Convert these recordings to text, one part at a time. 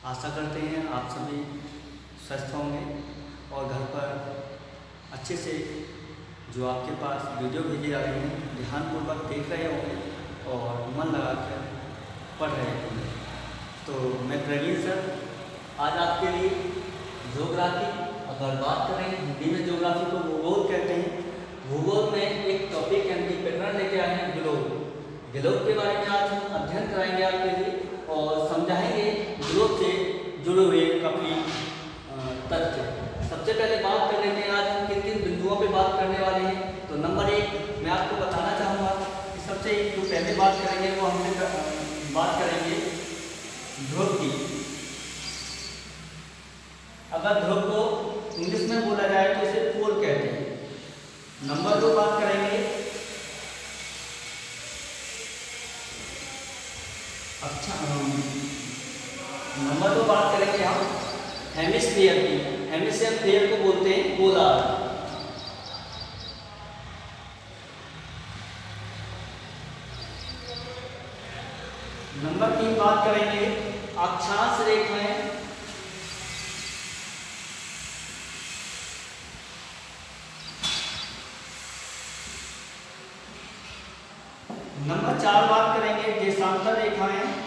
आशा करते हैं आप सभी स्वस्थ होंगे और घर पर अच्छे से जो आपके पास वीडियो भेजी जा रही हैं ध्यानपूर्वक देख रहे होंगे और मन लगाकर पढ़ रहे होंगे। तो मैं प्रवीण सर आज आपके लिए ज्योग्राफी, अगर बात करें हिंदी में ज्योग्राफी को भूगोल कहते हैं, भूगोल में एक टॉपिक यानी पैटर्न लेके आए हैं ग्लोब। ग्लोब के बारे में आज हम अध्ययन कराएंगे आपके लिए और समझाएंगे ग्लोब से जुड़े हुए काफ़ी तथ्य। सबसे पहले बात कर लेते हैं आज हम किन किन बिंदुओं पे बात करने वाले हैं। तो नंबर 1 मैं आपको बताना चाहूँगा कि सबसे जो पहले बात करेंगे वो हमसे बात करेंगे ध्रुव की। अगर ध्रुव को इंग्लिश में बोला जाए तो इसे पोल कहते हैं। नंबर 2 बात करेंगे नंबर 2 बात करेंगे हम हेमिस्फीयर की। हेमिस्फीयर को बोलते हैं गोलार्ध। नंबर 3 बात करेंगे अक्षांश रेखाएं। नंबर 4 बात करेंगे देशांतर रेखाएं।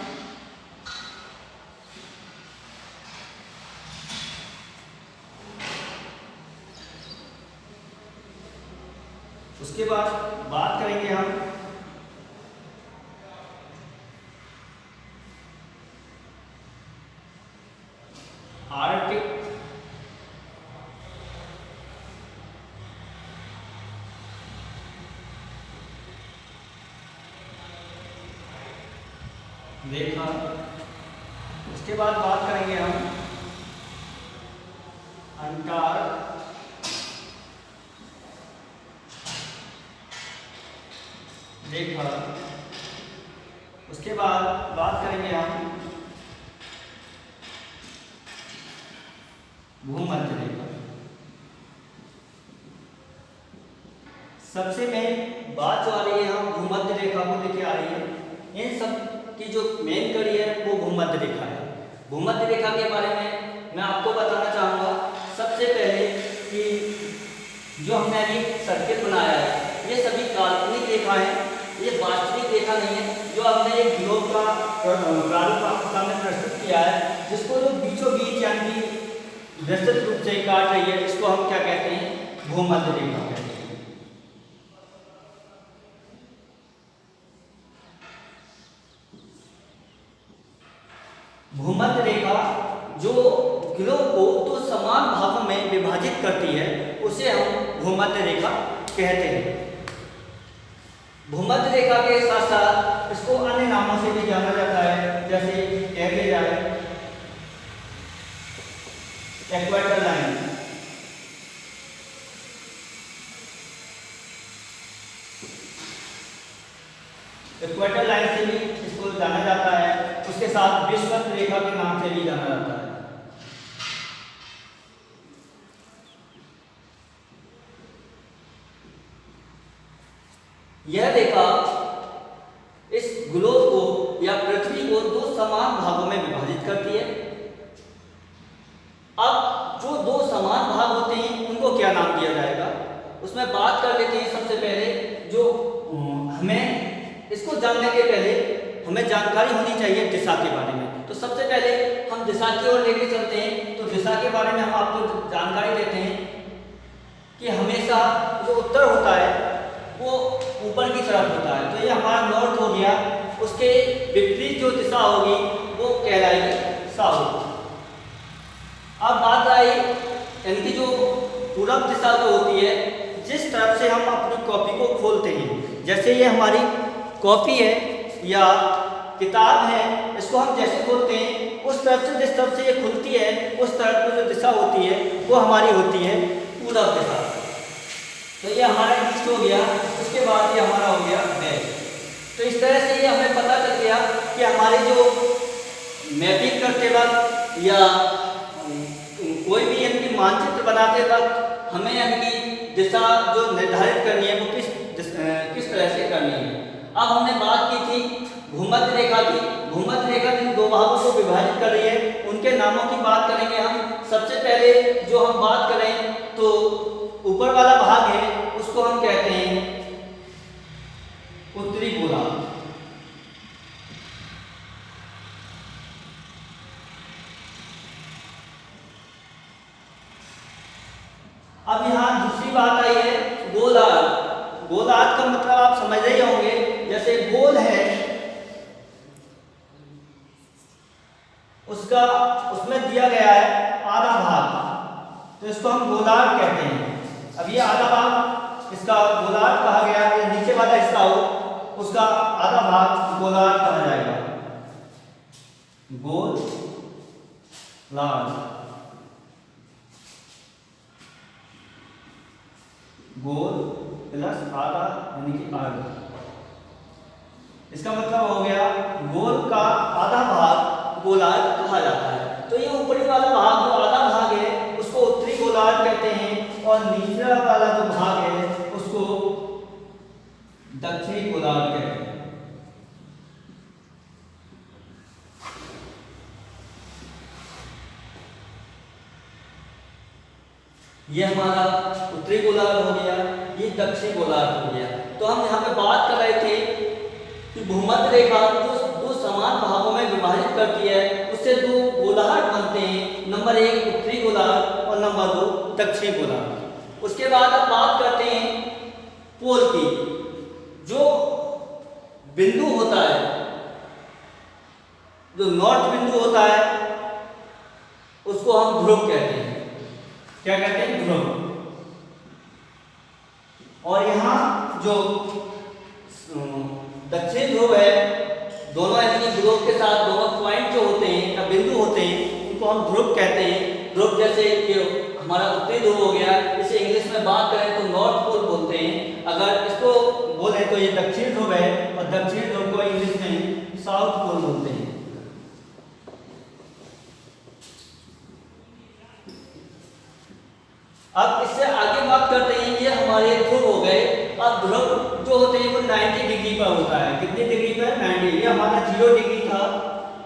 उसके बाद बात करेंगे हम आर्कटिक रेखा। उसके बाद बात करेंगे हम अंटार्कटिका रेखा। उसके बाद बात करेंगे हम भूमध्य रेखा। सबसे मेन बात जो आ रही है हम भूमध्य रेखा को लेके आ रही है। इन सब की जो मेन कड़ी है वो भूमध्य रेखा है। भूमध्य रेखा के बारे में मैं आपको बताना चाहूँगा सबसे पहले कि जो हमने अभी सर्किल बनाया है ये सभी काल्पनिक रेखा है, ये वास्तविक रेखा नहीं है। जो हमने एक ग्लोब का प्रारूप आपके सामने प्रस्तुत किया है जिसको जो बीचों बीच यानी विस्तृत रूप से काट रही है, इसको हम क्या कहते हैं, भूमध्य रेखा कहते हैं। भूमध्य रेखा जो ग्लोब को दो समान भागों में विभाजित करती है उसे हम भूमध्य रेखा कहते हैं। भूमध्य रेखा के साथ साथ इसको अन्य नामों से भी जाना जाता है, जैसे area line, equator line. Equator line से भी इसको जाना जाता है। उसके साथ विषुवत रेखा के नाम से भी जाना जाता है। यह रेखा इस ग्लोब को या पृथ्वी को दो समान भागों में विभाजित करती है। अब जो दो समान भाग होते हैं उनको क्या नाम दिया जाएगा, उसमें बात कर लेते हैं। सबसे पहले जो हमें इसको जानने के पहले हमें जानकारी होनी चाहिए दिशा के बारे में। तो सबसे पहले हम दिशा की ओर लेके चलते हैं। तो दिशा के बारे में हम आपको जानकारी देते हैं कि हमेशा जो उत्तर होता है वो ऊपर की तरफ होता है। तो ये हमारा नॉर्थ हो गया, उसके विपरीत जो दिशा होगी वो कहलाएगी साउथ। अब बात आई इनकी जो पूरब दिशा जो होती है, जिस तरफ से हम अपनी कॉपी को खोलते हैं, जैसे ये हमारी कॉपी है या किताब है, इसको हम जैसे खोलते हैं उस तरफ से जिस तरफ से ये खुलती है उस तरफ की जो दिशा होती है वो हमारी होती है पूरब दिशा। तो ये हमारा ईस्ट हो गया, उसके बाद ये हमारा हो गया वेस्ट। तो इस तरह से ये हमें पता चल गया कि हमारे जो मैपिंग करते वक्त या कोई भी इनकी मानचित्र बनाते वक्त हमें इनकी दिशा जो निर्धारित करनी है वो किस तरह से करनी है। अब हमने बात की थी भूमध्य रेखा की, भूमध्य रेखा जिन दो भागों को विभाजित कर रही है उनके नामों की बात करेंगे हम। सबसे पहले जो हम बात करें तो ऊपर वाला भाग है उसको हम कहते हैं उत्तरी गोलार्ध। अब यहाँ दूसरी बात आई है गोलार्ध। गोलार्ध का मतलब आप समझ रहे होंगे, जैसे गोल है उसका उसमें दिया गया है आधा भाग, तो इसको हम गोलार्ध कहते हैं। अब ये आधा भाग इसका गोलार्ध कहा गया है, नीचे वाला हिस्सा हो उसका आधा भाग गोलार्ध कहा जाएगा। गोलार्ध गोल प्लस आधा यानी कि आधा, इसका मतलब हो गया गोल का आधा भाग गोलार्ध कहा जाता है। तो ये ऊपरी वाला भाग जो आधा भाग है उसको उत्तरी गोलार्ध कहते हैं और निचला वाला जो भाग है उसको दक्षिणी गोलार्ध कहते हैं। ये हमारा उत्तरी गोलार्ध हो गया, ये दक्षिणी गोलार्ध हो गया। तो हम यहाँ पे बात कर रहे थे कि भूमध्य रेखा जो दो समान भागों में विभाजित करती है उससे दो गोलार्ध बनते हैं, नंबर 1 उत्तरी गोलार्ध और नंबर 2 दक्षिणी गोलार्ध। उसके बाद अब बात करते हैं पोल की। जो बिंदु होता है, जो नॉर्थ बिंदु होता है उसको हम ध्रुव कहते हैं। क्या कहते हैं? ध्रुव। और यहाँ जो दक्षिणी ध्रुव है, दोनों यानी ध्रुव के साथ दोनों पॉइंट जो होते हैं या बिंदु होते हैं उनको हम ध्रुव कहते हैं। ध्रुव जैसे ये हमारा उत्तरी ध्रुव हो गया, इसे इंग्लिश में बात करें तो नॉर्थ पोल बोलते हैं। अगर इसको बोले तो ये दक्षिणी ध्रुव है और दक्षिणी ध्रुव को इंग्लिश में साउथ पोल बोलते हैं। अब इससे आगे बात करते हैं, ये हमारे ध्रुव हो गए। अब ध्रुव जो होते हैं वो 90 डिग्री पर होता है। कितने डिग्री पर? 90। ये हमारा 0 डिग्री था,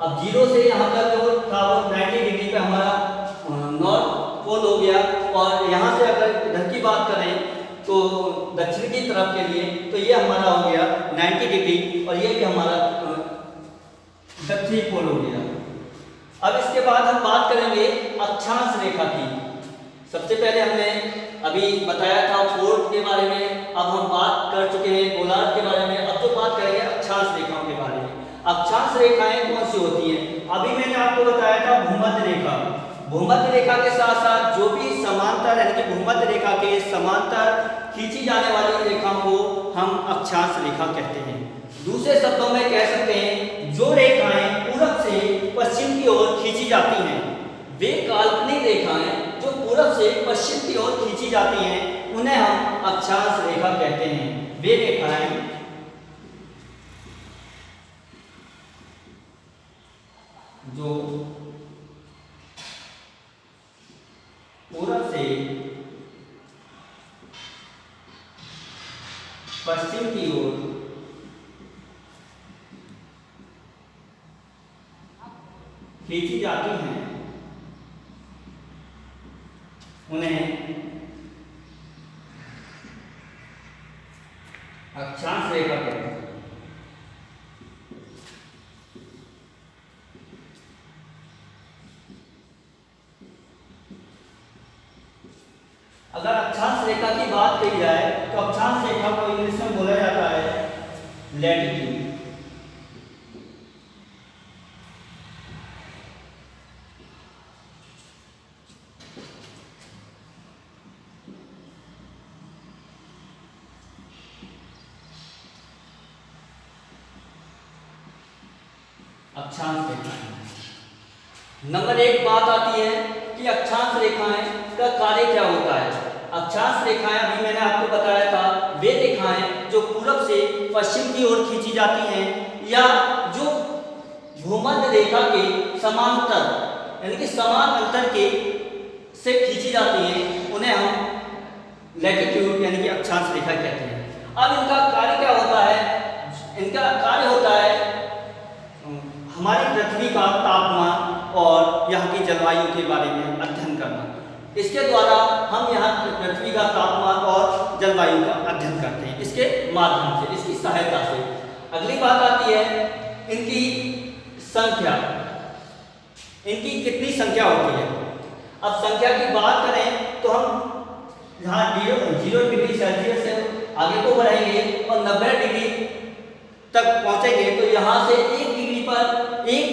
अब 0 से यहाँ तक जो था वो 90 डिग्री पे हमारा नॉर्थ पोल हो गया। और यहाँ से अगर इधर की बात करें तो दक्षिण की तरफ के लिए तो ये हमारा हो गया 90 डिग्री और ये भी हमारा दक्षिणी पोल हो गया। अब इसके बाद हम बात करेंगे अक्षांश रेखा की। सबसे पहले हमने अभी बताया था पोल के बारे में, अब हम बात कर चुके हैं गोलार्ध के बारे में। अब तो बात करेंगे अक्षांश रेखाओं के बारे में। अक्षांश रेखाएं कौन सी होती हैं? अभी मैंने आपको बताया था भूमध्य रेखा। भूमध्य रेखा के साथ साथ जो भी समांतर यानी कि भूमध्य रेखा के समांतर खींची जाने वाली रेखाओं को हम अक्षांश रेखा कहते हैं। दूसरे शब्दों में कह सकते हैं जो रेखाएं पूरब से पश्चिम की ओर खींची जाती हैं वे काल्पनिक रेखाएं जो पूरब से पश्चिम की ओर खींची जाती हैं उन्हें हम अक्षांश रेखा कहते हैं। वे रेखाएं जो पूरब से पश्चिम की ओर खींची जाती हैं उन्हें अक्षांश रेखा कहते हैं। अगर अक्षांश रेखा की बात की जाए तो अक्षांश रेखा को इंग्लिश में बोला जाता है लैटिट्यूड। अक्षांश रेखाएं। नंबर 1 बात आती है कि अक्षांश रेखाएं का कार्य क्या होता है। अक्षांश रेखाएं अभी मैंने आपको बताया था वे रेखाएं जो पूरब से पश्चिम की ओर खींची जाती हैं या जो भूमध्य रेखा के समांतर यानी कि समान अंतर के से खींची जाती हैं उन्हें हम लैटिट्यूड यानी कि अक्षांश रेखा कहते हैं। अब इनका कार्य क्या होता है? इनका कार्य होता है की जलवायु के बारे में अध्ययन करना। इसके द्वारा हम यहाँ पृथ्वी का तापमान और जलवायु का अध्ययन करते हैं इसके माध्यम से, इसकी सहायता से। अगली बात आती है इनकी संख्या, इनकी कितनी संख्या होती है। अब संख्या की बात करें तो हम यहाँ 0 डिग्री सेल्सियस से आगे को बढ़ाएंगे और 90 डिग्री तक पहुंचेंगे तो यहाँ से 1 डिग्री पर एक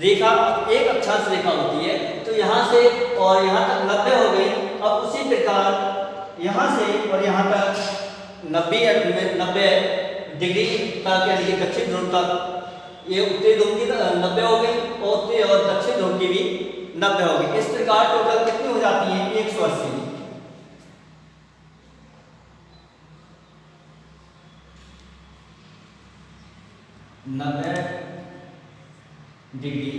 रेखा, एक अक्षांश रेखा होती है, तो यहाँ से और यहाँ तक 90 हो गई। अब उसी प्रकार यहाँ से और यहाँ तक 90 डिग्री तक यानी कि दक्षिण ध्रुव तक, ये उत्तरी ध्रुव की 90 हो गई और उत्तरी और दक्षिण ध्रुव की भी 90 हो गई। इस प्रकार टोटल कितनी हो जाती है 180। 90 डिग्री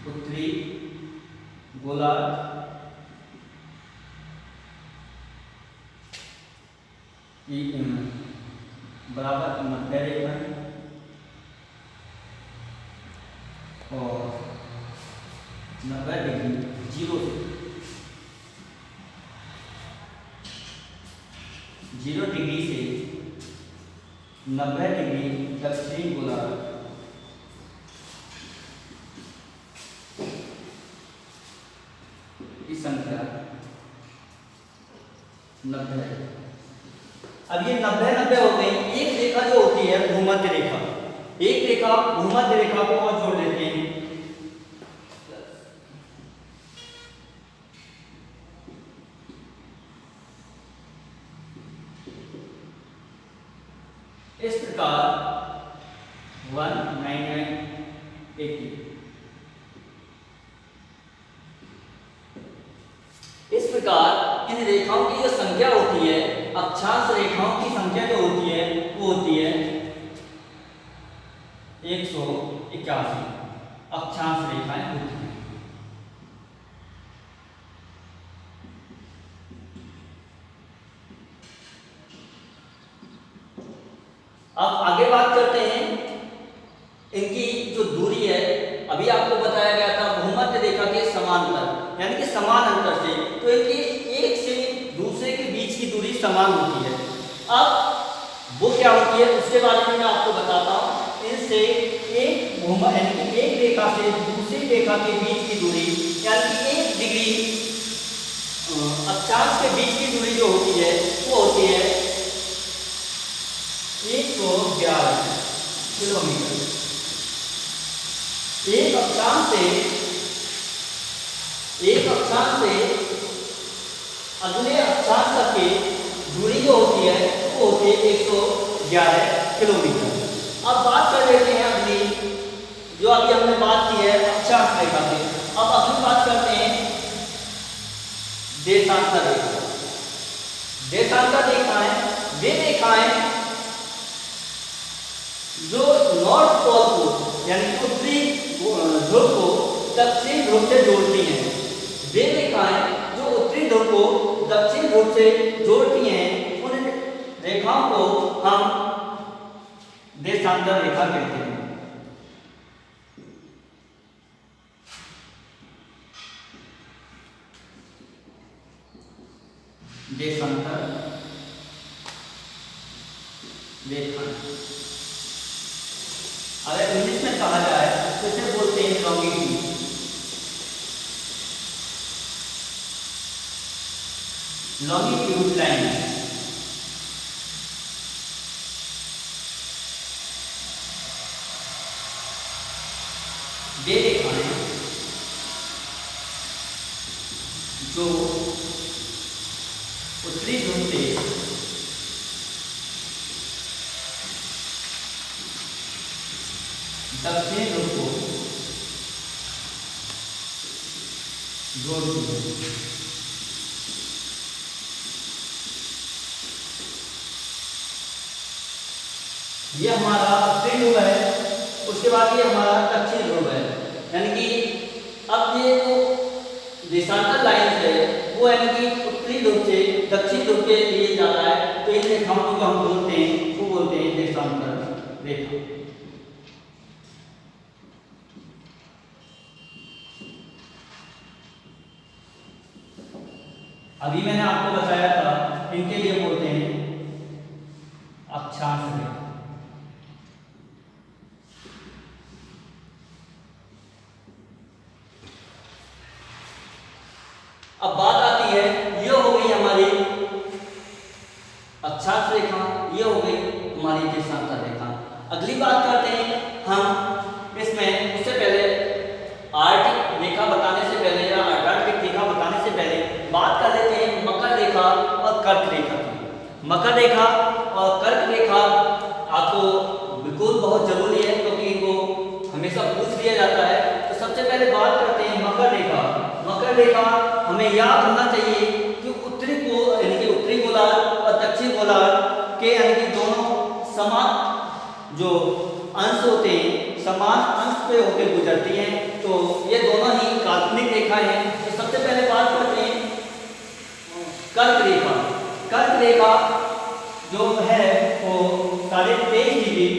उत्तरी गोलार्ध बराबर 90 रेखा और 90 डिग्री 0 डिग्री से 90 डिग्री दक्षिणी गोलार्ध की संख्या 90 है। अब ये 90 हो गई। एक रेखा जो होती है भूमध्य रेखा, एक रेखा भूमध्य रेखा को और जोड़ देते हैं। इस प्रकार 19980 इस प्रकार इन रेखाओं की जो संख्या होती है, अक्षांश रेखाओं की संख्या जो होती है वो होती है 181 अक्षांश रेखाएं होती हैं। अब आगे बात करते हैं इनकी जो दूरी है। अभी आपको बताया गया था भूमध्य रेखा के समांतर यानी कि समान अंतर से, तो इनकी एक से दूसरे के बीच की दूरी समान होती है। अब वो क्या होती है उसके बारे में मैं आपको बताता हूँ। इनसे एक यानी कि एक रेखा से दूसरी रेखा के बीच की दूरी यानी कि 1 डिग्री अक्षांश के बीच की दूरी जो होती है वो होती है 111 किलोमीटर। एक अक्षांश से अगले अक्षांश तक की दूरी जो होती है वो होती है 111 किलोमीटर। अब बात कर लेते हैं अगली, जो अभी हमने बात की है अक्षांश रेखा की। अब अगली बात करते हैं देशांतर रेखा। देशांतर रेखाएं वे रेखाएं जो नॉर्थ पोल को यानी उत्तरी ध्रुव को दक्षिण ध्रुव से जोड़ती हैं। वे रेखाएं जो उत्तरी ध्रुव को दक्षिण ध्रुव से जोड़ती हैं, उन रेखाओं को हम देशांतर रेखा कहते हैं। देशांतर रेखा अगर इंग्लिश में कहा जाए तो इसे बोलते हैं लॉन्गिट्यूड। लॉन्गिट्यूड लाइन वे रेखाएं जो उत्तरी ध्रुव से दक्षिणी ध्रुव को जोड़ती है। ये हमारा उत्तरी ध्रुव है, उसके बाद ये हमारा दक्षिण ध्रुव है। यानी कि अब ये जो देशांतर लाइन है वो यानी कि उत्तरी ध्रुव से दक्षिण ध्रुव के लिए जाता है, तो इन रेखाओं को जो हम बोलते हैं वो बोलते हैं देशांतर रेखा। अभी मैंने आपको बताया था इनके लिए बोलते हैं अक्षांश रेखा। अब बात आती है, ये हो गई हमारी अक्षांश रेखा, ये हो गई हमारी देशांतर रेखा। अगली बात करते हैं हम इसमें, उससे पहले आर्टिक रेखा बताने से पहले या अंटार्कटिक रेखा बताने से पहले बात कर लेते हैं मकर रेखा और कर्क रेखा की। मकर रेखा और कर्क रेखा आपको बिल्कुल बहुत जरूरी है, क्योंकि इनको हमेशा पूछ लिया जाता है। तो सबसे पहले बात करते हैं मकर रेखा। मकर रेखा हमें याद होना चाहिए कि उत्तरी गोलार्ध और दक्षिण गोलार्ध के यानी कि दोनों समान जो अंश होते हैं, समान अंश पे होकर गुजरती हैं। तो ये दोनों ही काल्पनिक रेखा हैं। तो सबसे पहले बात करते हैं कर्क रेखा। कर्क रेखा जो है वो 23.5 डिग्री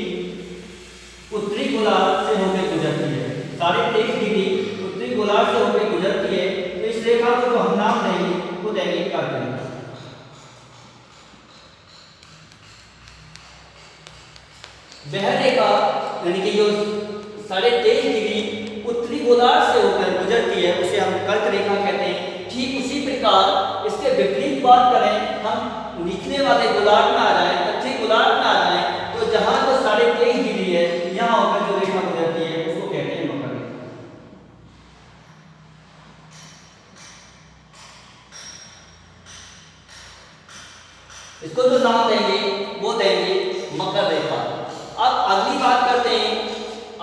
उत्तरी गोलार्ध से होकर गुजरती है। 23.5 डिग्री उत्तरी गोलार्ध से होकर गुजरती है। तो इस रेखा को जो हम नाम देंगे वो देंगे कर्क रेखा। वह रेखा यानी कि जो 23.5 डिग्री उत्तरी गोलार्ध से होकर गुजरती है उसे हम कर्क रेखा कहते हैं। ठीक उसी प्रकार इसके विपरीत बात करें, हम निचले वाले गोलार्ध में आ जाए, दक्षिण गोलार्ध में आ जाए, तो जहां तो 23.5 डिग्री है यहां होकर जो रेखा गुजरती है उसको कहते हैं मकर रेखा। इसको जो नाम देंगे वो देंगे मकर रेखा। अब अगली बात करते हैं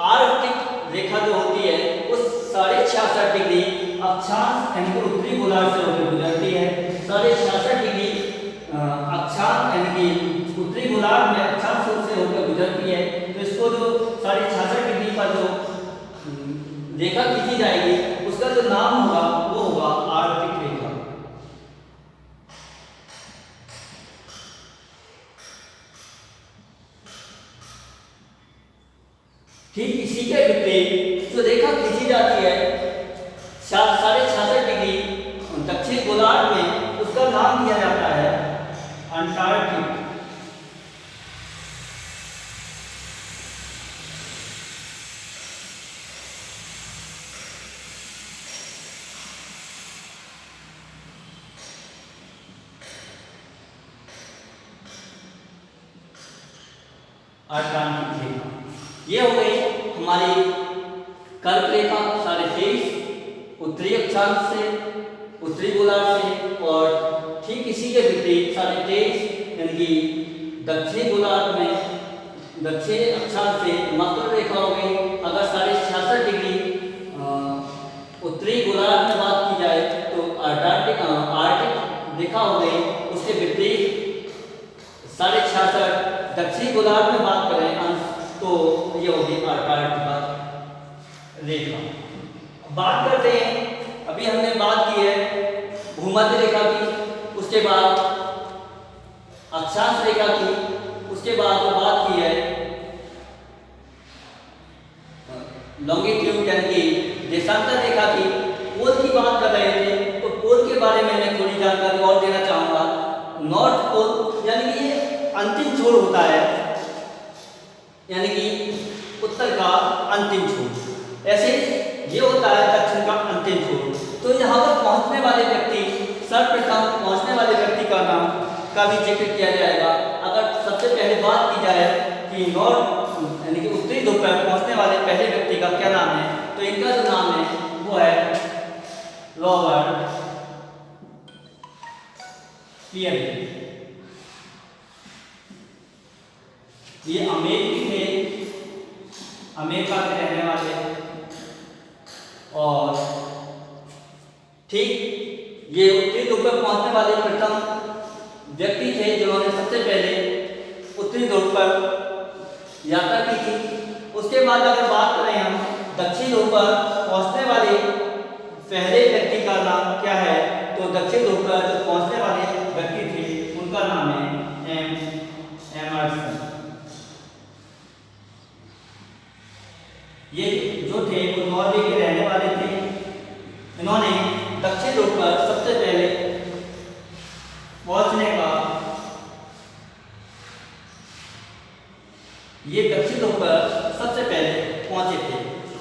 आर्कटिक रेखा जो होती है उस 66.5 डिग्री अक्षांश यानी कि उत्तरी गोलार्ध से होकर गुजरती है। 66.5 डिग्री अक्षांश यानी कि उत्तरी गोलार्ध में अक्षांश से होकर गुजरती है। तो इसको जो 66.5 डिग्री पर जो रेखा खींची जाएगी उसका जो नाम होगा वो होगा आर्कटिक रेखा। ठीक इसी के विपरीत जो रेखा खींची जाती है 66.5 डिग्री दक्षिण गोलार्ध में, उसका नाम दिया जाता है अंटार्कटिक। अंटार्कटिक रेखा ये हो गई हमारी कर्क रेखा 23.5 उत्तरी अक्षांश से उत्तरी गोलार्ध से, और ठीक इसी के विपरीत 23.5 यानी कि दक्षिण गोलार्ध में दक्षिण अक्षांश से मकर रेखा हो गई। अगर 66.5 डिग्री उत्तरी गोलार्ध में बात की जाए तो आर्कटिक रेखा हो गई। उसके विपरीत 66.5 दक्षिण गोलार्ध में बात करें अंश तो ये होगी अंटार्कटिका रेखा। बात करते हैं, अभी हमने बात की है भूमध्य रेखा की, उसके बाद अक्षांश रेखा की, उसके बाद बात की है लॉन्गिट्यूड यानी कि देशांतर रेखा की। पोल की बात कर रहे थे तो पोल के बारे में मैं थोड़ी जानकारी और देना चाहूँगा। नॉर्थ पोल यानी कि ये अंतिम छोर होता है, यानी कि उत्तर का अंतिम छोर। ऐसे ये होता है दक्षिण का अंतिम छोर। तो यहाँ पर पहुँचने वाले व्यक्ति, सर्वप्रथम पहुँचने वाले व्यक्ति का नाम का भी जिक्र किया जाएगा। अगर सबसे पहले बात की जाए कि नॉर्थ यानी कि उत्तरी ध्रुव पर पहुँचने वाले पहले व्यक्ति का क्या नाम है, तो इनका जो नाम है वो है रॉबर्ट पियरे। ये अमेरिकी थे, अमेरिका के रहने वाले, और ठीक ये उत्तरी ध्रुव पर पहुंचने वाले प्रथम व्यक्ति थे जिन्होंने सबसे पहले उत्तरी ध्रुव पर यात्रा की थी। उसके बाद अगर बात करें हम दक्षिण ध्रुव पर पहुंचने वाले पहले व्यक्ति का नाम क्या है, तो दक्षिण ध्रुव पर जो पहुंचने वाले व्यक्ति थे उनका नाम है एमर्सन। ये जो थे वो नॉर्वे के रहने वाले थे। इन्होंने दक्षिण ध्रुव पर सबसे पहले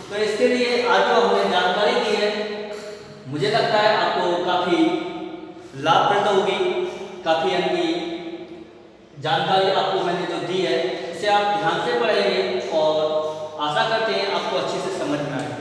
तो इसके लिए आज जो हमने जानकारी दी है, मुझे लगता है आपको काफ़ी लाभप्रद होगी। काफ़ी यानी कि जानकारी आपको मैंने जो दी है इसे आप ध्यान से पढ़ेंगे और आशा करते हैं आपको अच्छे से समझ में आए।